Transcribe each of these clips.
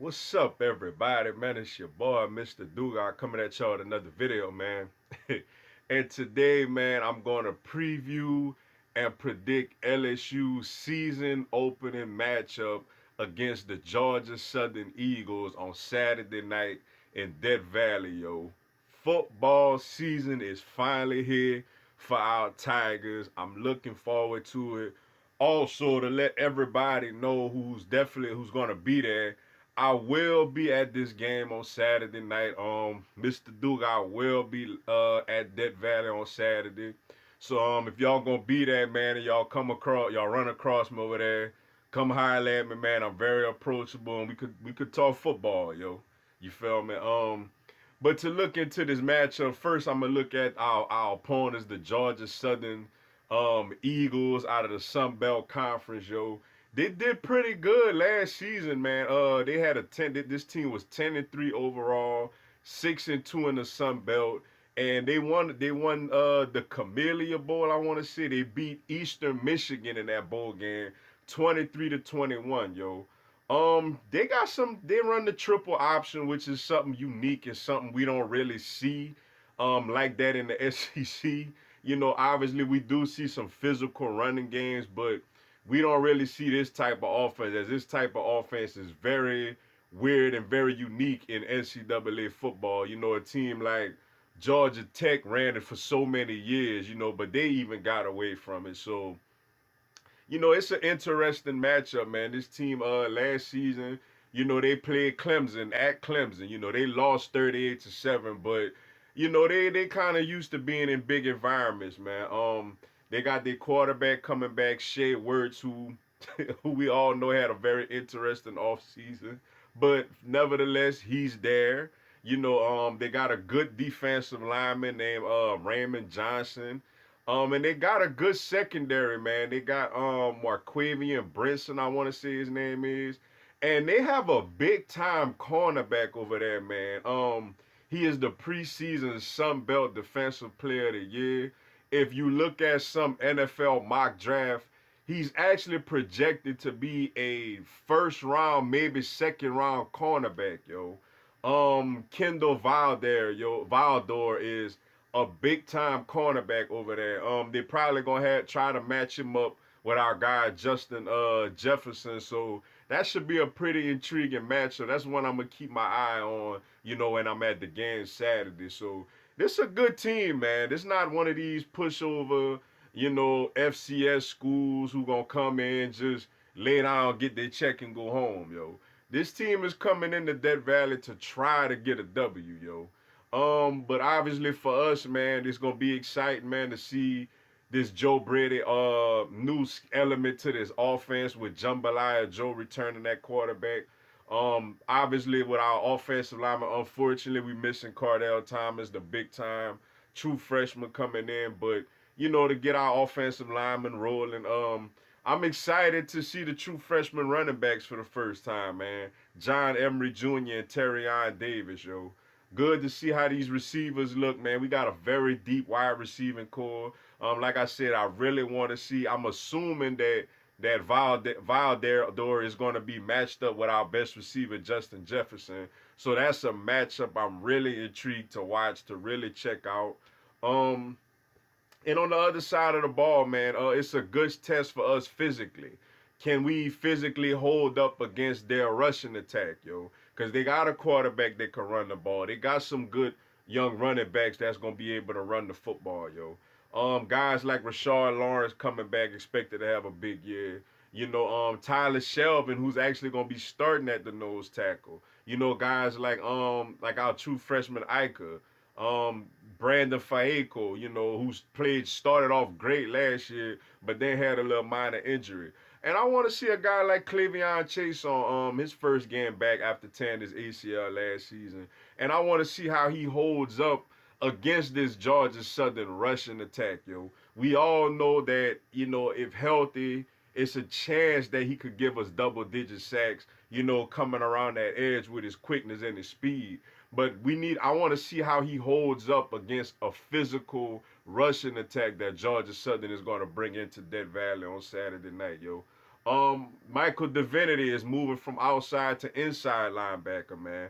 What's up, everybody? Man, it's your boy, Mr. Dugas, coming at y'all with another video, man. And today, man, I'm going to preview and predict LSU's season opening matchup against the Georgia Southern Eagles on Saturday night in Death Valley, yo. Football season is finally here for our Tigers. I'm looking forward to it. Also, to let everybody know who's gonna be there, I will be at this game on Saturday night. Mr. Duke, I will be at Death Valley on Saturday. So if y'all gonna be there, man, and y'all run across me over there, come holler at me, man. I'm very approachable, and we could talk football, yo. You feel me? But to look into this matchup, first I'm gonna look at our opponents, the Georgia Southern Eagles out of the Sun Belt Conference, yo. They did pretty good last season, man. They had a 10. This team was 10-3 overall, 6-2 in the Sun Belt, and they won the Camellia Bowl. I want to say they beat Eastern Michigan in that bowl game, 23-21, yo. They got some. They run the triple option, which is something unique and something we don't really see, like that in the SEC. Obviously we do see some physical running games, but we don't really see this type of offense, as this type of offense is very weird and very unique in NCAA football. A team like Georgia Tech ran it for so many years, but they even got away from it. So it's an interesting matchup, man. This team last season, they played Clemson at Clemson. They lost 38-7, but they kind of used to being in big environments, man. They got their quarterback coming back, Shai Werts, who who we all know had a very interesting offseason. But nevertheless, he's there. They got a good defensive lineman named Raymond Johnson. And they got a good secondary, man. They got Monquavion Brinson, I want to say his name is. And they have a big time cornerback over there, man. He is the preseason Sun Belt Defensive Player of the Year. If you look at some NFL mock draft, he's actually projected to be a first round, maybe second round cornerback, yo. Kindle Vidor is a big time cornerback over there. They probably gonna try to match him up with our guy Justin Jefferson. So that should be a pretty intriguing matchup. That's one I'm gonna keep my eye on, when I'm at the game Saturday. So this is a good team, man. This not one of these pushover, FCS schools who gonna come in, just lay down, get their check and go home, yo. This team is coming into Death Valley to try to get a W, yo. But obviously for us, man, it's gonna be exciting, man, to see this Joe Brady new element to this offense with Jambalaya Joe returning that quarterback. Obviously with our offensive lineman, unfortunately we missing Cardell Thomas, the big time true freshman coming in, but to get our offensive lineman rolling. I'm excited to see the true freshman running backs for the first time, man. John Emory Jr. and Terrion Davis, yo. Good to see how these receivers look, man. We got a very deep wide receiving core. Like I said, I really want to see. I'm assuming that Vidor is going to be matched up with our best receiver, Justin Jefferson. So that's a matchup I'm really intrigued to watch, to really check out. Um, and on the other side of the ball, man, it's a good test for us physically. Can we physically hold up against their rushing attack, yo? Because they got a quarterback that can run the ball. They got some good young running backs that's gonna be able to run the football, yo. Guys like Rashard Lawrence coming back, expected to have a big year. Tyler Shelvin, who's actually gonna be starting at the nose tackle. Guys like our true freshman Ica, um, Brandon Fayeco, who's started off great last year, but then had a little minor injury. And I want to see a guy like Clevion Chaisson, his first game back after tearing his ACL last season. And I want to see how he holds up against this Georgia Southern rushing attack, yo. We all know that, if healthy, it's a chance that he could give us double digit sacks, coming around that edge with his quickness and his speed. But I want to see how he holds up against a physical rushing attack that Georgia Southern is going to bring into Death Valley on Saturday night, yo. Michael Divinity is moving from outside to inside linebacker, man.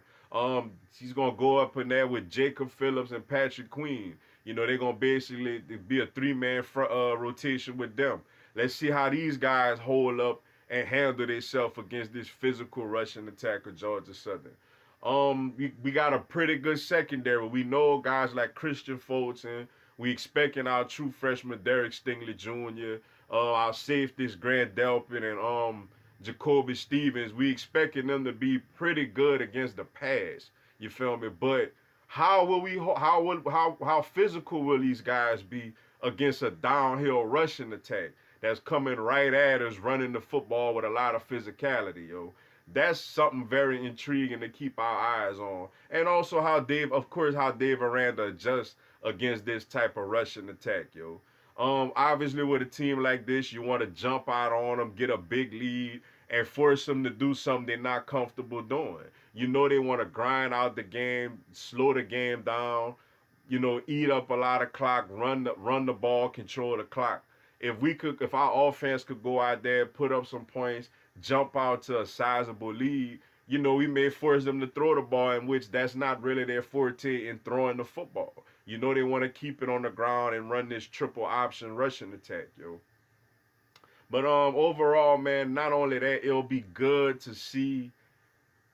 He's gonna go up in there with Jacob Phillips and Patrick Queen. You know, they're gonna basically be a three-man rotation with them. Let's see how these guys hold up and handle themselves against this physical rushing attack of Georgia Southern. We got a pretty good secondary. We know guys like Christian Fulton. We expecting our true freshman Derek Stingley Jr. Our safeties Grant Delpin and Jacoby Stevens. We expecting them to be pretty good against the pass. You feel me? But how physical will these guys be against a downhill rushing attack that's coming right at us, running the football with a lot of physicality, yo? That's something very intriguing to keep our eyes on. And also how Dave Aranda adjusts against this type of rushing attack, yo. Obviously with a team like this, you want to jump out on them, get a big lead, and force them to do something they're not comfortable doing. You know they want to grind out the game, slow the game down, you know, eat up a lot of clock, run the ball, control the clock. If our offense could go out there, put up some points, jump out to a sizable lead, you know, we may force them to throw the ball, in which that's not really their forte in throwing the football. You know, they want to keep it on the ground and run this triple option rushing attack, yo. But overall, man, not only that, it'll be good to see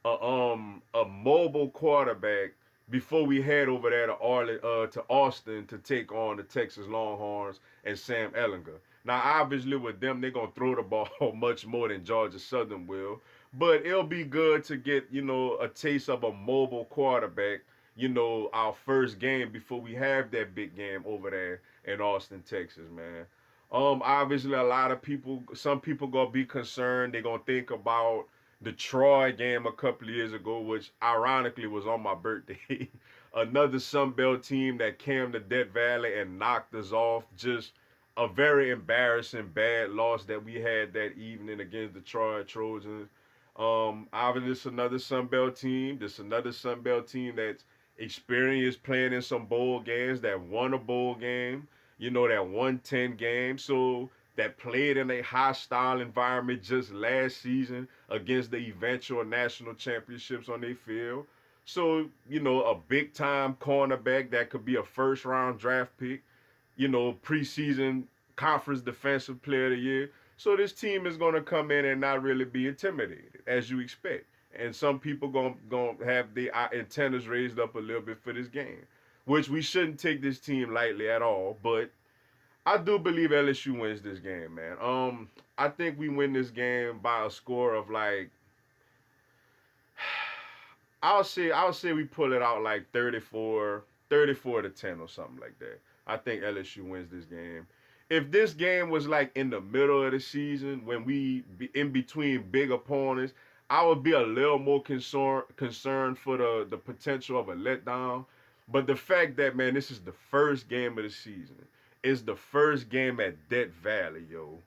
a mobile quarterback before we head over there to Austin to take on the Texas Longhorns and Sam Ellinger. Now, obviously, with them, they're gonna throw the ball much more than Georgia Southern will, but it'll be good to get a taste of a mobile quarterback. You know, our first game before we have that big game over there in Austin, Texas, man. Obviously, some people gonna be concerned. They're gonna think about the Troy game a couple of years ago, which ironically was on my birthday. Another Sun Belt team that came to Death Valley and knocked us off. Just a very embarrassing bad loss that we had that evening against the Troy Trojans. Obviously, this another Sun Belt team. This another Sun Belt team that's experienced playing in some bowl games, that won a bowl game. You know, that won 10 games. So that played in a hostile environment just last season against the eventual national championships on their field. So, you know, a big time cornerback that could be a first round draft pick, you know, preseason conference defensive player of the year. So this team is going to come in and not really be intimidated, as you expect. And some people going to have their antennas raised up a little bit for this game, which we shouldn't take this team lightly at all. But I do believe LSU wins this game, man. I think we win this game by a score of like I'll say we pull it out like 34 to 10 or something like that. I think LSU wins this game. If this game was like in the middle of the season when we be in between big opponents, I would be a little more concerned for the potential of a letdown. But the fact that, man, this is the first game of the season. It's the first game at Death Valley, yo.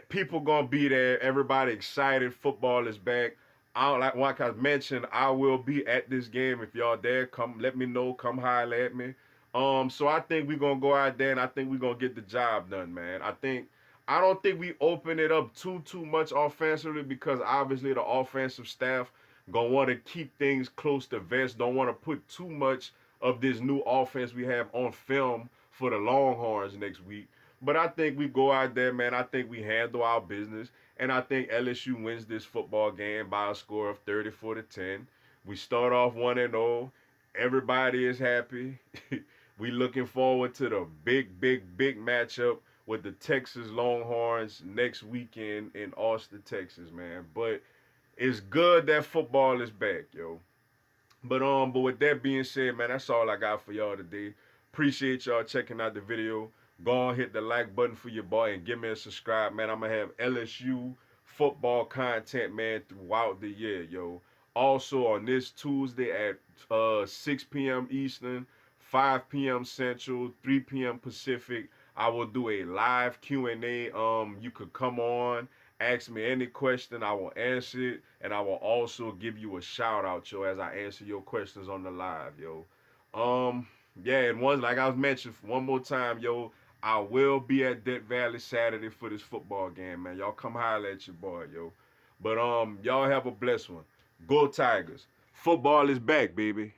People gonna be there. Everybody excited. Football is back. Like I mentioned, I will be at this game. If y'all there, come let me know. Come holler at me. So I think we're gonna go out there and I think we're gonna get the job done, man. I don't think we open it up too much offensively because obviously the offensive staff gonna want to keep things close to vest. Don't want to put too much of this new offense we have on film for the Longhorns next week. But I think we go out there, man. I think we handle our business. And I think LSU wins this football game by a score of 34 to 10. We start off 1-0. Everybody is happy. We looking forward to the big matchup with the Texas Longhorns next weekend in Austin, Texas, man. But it's good that football is back, yo. But with that being said, man, that's all I got for y'all today. Appreciate y'all checking out the video. Go on, hit the like button for your boy and give me a subscribe, man. I'm gonna have LSU football content, man, throughout the year, yo. Also on this Tuesday at 6 p.m. Eastern, 5 p.m. Central, 3 p.m. Pacific, I will do a live Q&A. You could come on, ask me any question, I will answer it, and I will also give you a shout out, yo, as I answer your questions on the live, yo. Yeah, and one like I was mentioned one more time, yo. I will be at Death Valley Saturday for this football game, man. Y'all come holler at your boy, yo. But y'all have a blessed one. Go Tigers. Football is back, baby.